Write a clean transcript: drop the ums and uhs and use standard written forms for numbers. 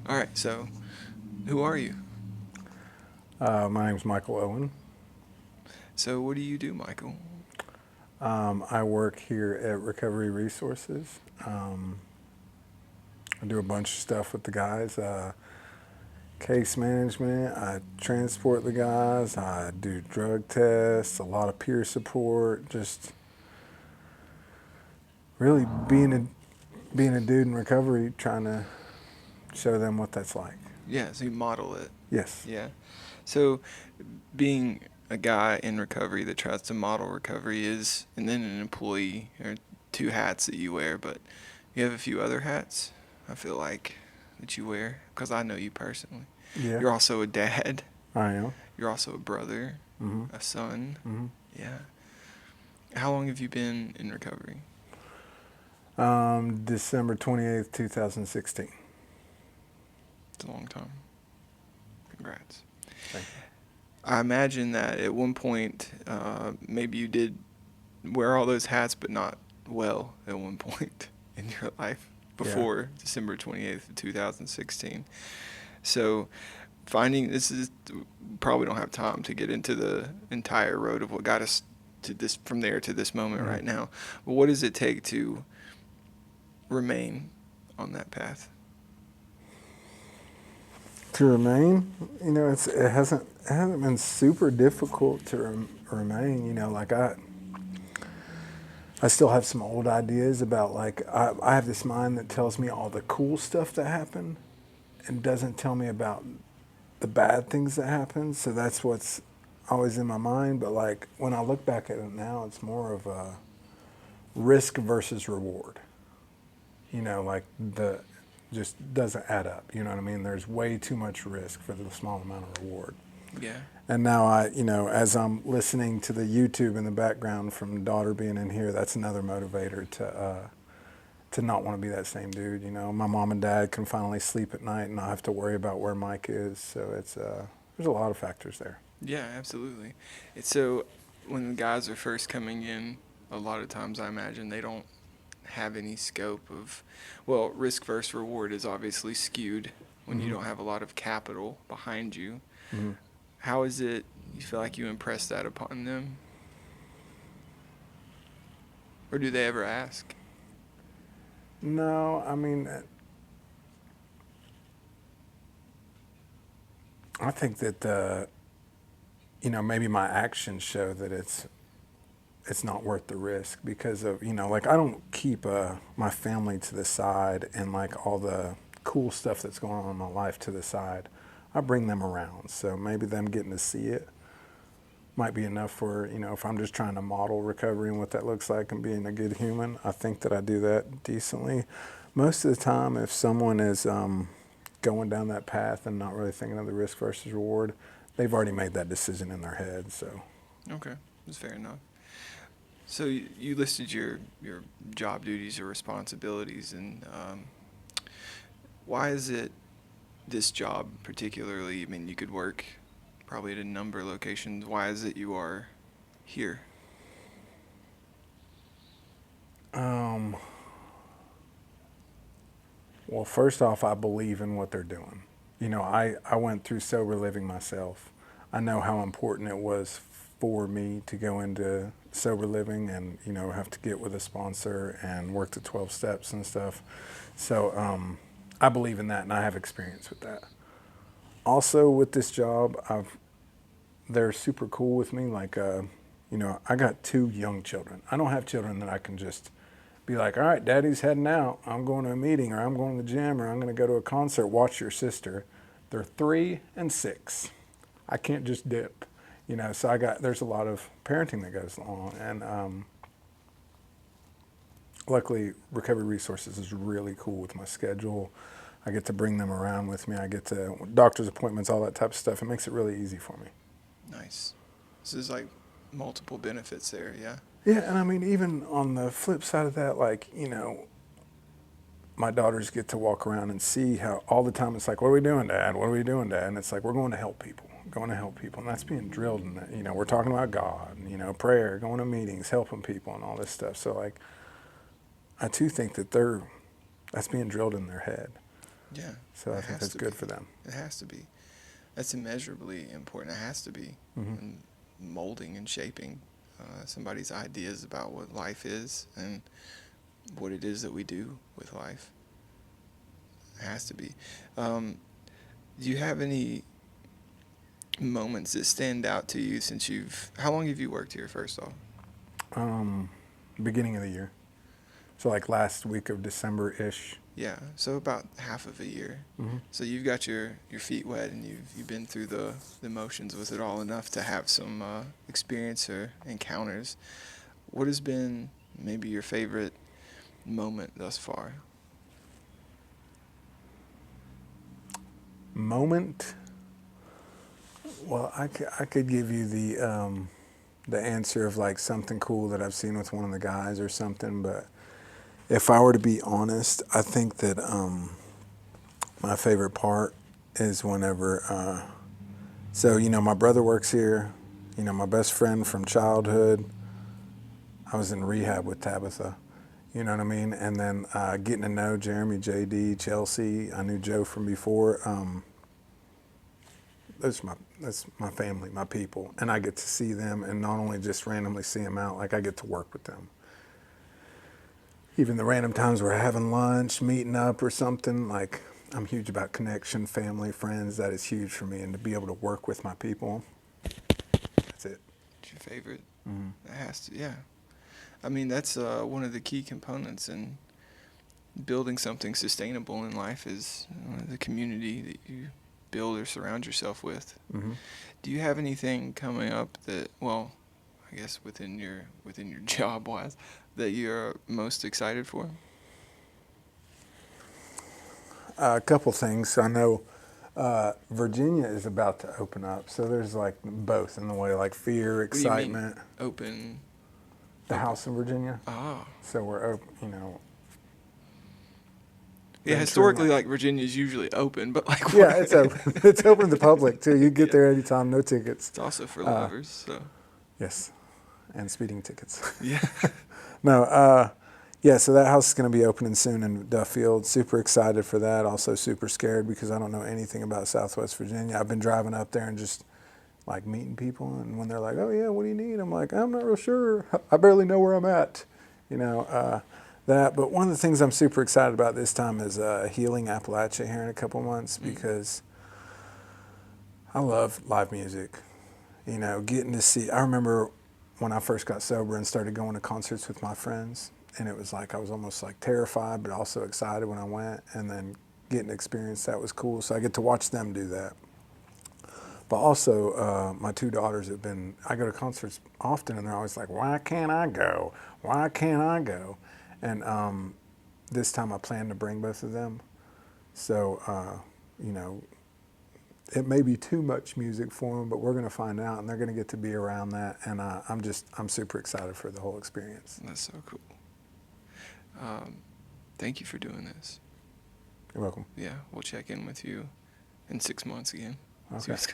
All right, so who are you? My name's Michael Owen. So what do you do, Michael? I work here at Recovery Resources. I do a bunch of stuff with the guys. Case management. I transport the guys. I do drug tests. A lot of peer support. Just really being a dude in recovery, trying to show them what that's like. Yeah, so you model it. Yes. Yeah. So being a guy in recovery that tries to model recovery is, and then an employee are two hats that you wear, but you have a few other hats, I feel like, that you wear, because I know you personally. Yeah. You're also a dad. I am. You're also a brother, Mm-hmm. a son. Mm-hmm. Yeah. How long have you been in recovery? December 28th, 2016. It's a long time. Congrats. Thank you. I imagine that at one point, maybe you did wear all those hats, but not well at one point in your life Yeah. before December 28th of 2016. So finding this is probably don't have time to get into the entire road of what got us to this from there to this moment Mm-hmm. right now. But what does it take to remain on that path? To remain, it hasn't been super difficult to remain. Like I still have some old ideas about like I have this mind that tells me all the cool stuff that happened and doesn't tell me about the bad things that happened. So that's what's always in my mind. But like when I look back at it now, it's more of a risk versus reward. Like the just doesn't add up. You know what I mean? There's way too much risk for the small amount of reward. Yeah. And now as I'm listening to the YouTube in the background from daughter being in here, that's another motivator to not want to be that same dude. My mom and dad can finally sleep at night and not have to worry about where Mike is. So it's there's a lot of factors there. Yeah, absolutely. It's so when the guys are first coming in, a lot of times I imagine they don't have any scope of, well, risk versus reward is obviously skewed when you Mm-hmm. don't have a lot of capital behind you. Mm-hmm. How is it you feel like you impress that upon them? Or do they ever ask? No, I mean, I think that maybe my actions show that it's not worth the risk because of like I don't keep my family to the side and like all the cool stuff that's going on in my life to the side. I bring them around, so maybe them getting to see it might be enough for if I'm just trying to model recovery and what that looks like and being a good human. I think that I do that decently. Most of the time, if someone is going down that path and not really thinking of the risk versus reward, they've already made that decision in their head. So Okay, that's fair enough. So you listed your job duties or responsibilities, and why is it this job particularly? I mean, you could work probably at a number of locations. Why is it you are here? um, well, first off, I believe in what they're doing. I went through sober living myself. I know how important it was for me to go into sober living and, have to get with a sponsor and work the 12 steps and stuff. So I believe in that and I have experience with that. Also, with this job, they're super cool with me. Like, I got two young children. I don't have children that I can just be like, all right, daddy's heading out. I'm going to a meeting or I'm going to the gym or I'm going to go to a concert. Watch your sister. They're 3 and 6. I can't just dip, So there's a lot of parenting that goes along. And luckily, Recovery Resources is really cool with my schedule. I get to bring them around with me. I get to doctor's appointments, all that type of stuff. It makes it really easy for me. Nice. This is like multiple benefits there, yeah? Yeah, and I mean, even on the flip side of that, like, my daughters get to walk around and see how all the time it's like, what are we doing, Dad? What are we doing, Dad? And it's like, we're going to help people, going to help people. And that's being drilled in that, we're talking about God, prayer, going to meetings, helping people and all this stuff. So, like, I too think that that's being drilled in their head. Yeah, So I it think has that's to be. good for them. It has to be. That's immeasurably important. It has to be Hmm. in molding and shaping somebody's ideas about what life is and what it is that we do with life. It has to be. Um, do you have any moments that stand out to you since you've? How long have you worked here? First off. Um, Beginning of the year. So like last week of December-ish. Yeah, so about half of a year. Hmm. So you've got your feet wet and you've been through the motions with it all enough to have some experience or encounters. What has been maybe your favorite moment thus far? Moment. Well, I could give you the answer of like something cool that I've seen with one of the guys or something, but if I were to be honest, I think that my favorite part is whenever. So my brother works here. My best friend from childhood. I was in rehab with Tabitha. You know what I mean? And then getting to know Jeremy, JD, Chelsea. I knew Joe from before. That's my family, my people, and I get to see them, and not only just randomly see them out, like I get to work with them. Even the random times we're having lunch, meeting up or something, like I'm huge about connection, family, friends. That is huge for me, and to be able to work with my people, that's it. What's your favorite? Hmm. That has to, yeah. I mean, that's one of the key components in building something sustainable in life is the community that you build or surround yourself with. Hmm. Do you have anything coming up that, well, I guess within your job wise, that you're most excited for? A couple things. I know Virginia is about to open up, so there's like both in the way, like fear, What do you mean excitement. open? The Open. house in Virginia, Ah, so we're open. yeah. Venturing. Historically, like Virginia's usually open, but like Yeah, what? it's open. It's open to the public too. You get Yeah, there anytime, no tickets. it's also for Uh, lovers. So yes, and speeding tickets. yeah. No, yeah. So that house is going to be opening soon in Duffield. Super excited for that. Also super scared because I don't know anything about Southwest Virginia. I've been driving up there and just like meeting people, and when they're like, "Oh yeah, what do you need?" I'm like, "I'm not real sure. I barely know where I'm at." You know. That, but one of the things I'm super excited about this time is healing Appalachia here in a couple months Mm. because I love live music. Getting to see. I remember when I first got sober and started going to concerts with my friends, and it was like I was almost like terrified, but also excited when I went, and then getting to experience that was cool. So I get to watch them do that. But also, my two daughters have been. I go to concerts often, and they're always like, "Why can't I go? Why can't I go?" And this time, I plan to bring both of them. So, you know, it may be too much music for them, but we're going to find out, and they're going to get to be around that. And I'm super excited for the whole experience. That's so cool. Um, Thank you for doing this. You're welcome. Yeah, we'll check in with you in 6 months again. See Okay. what's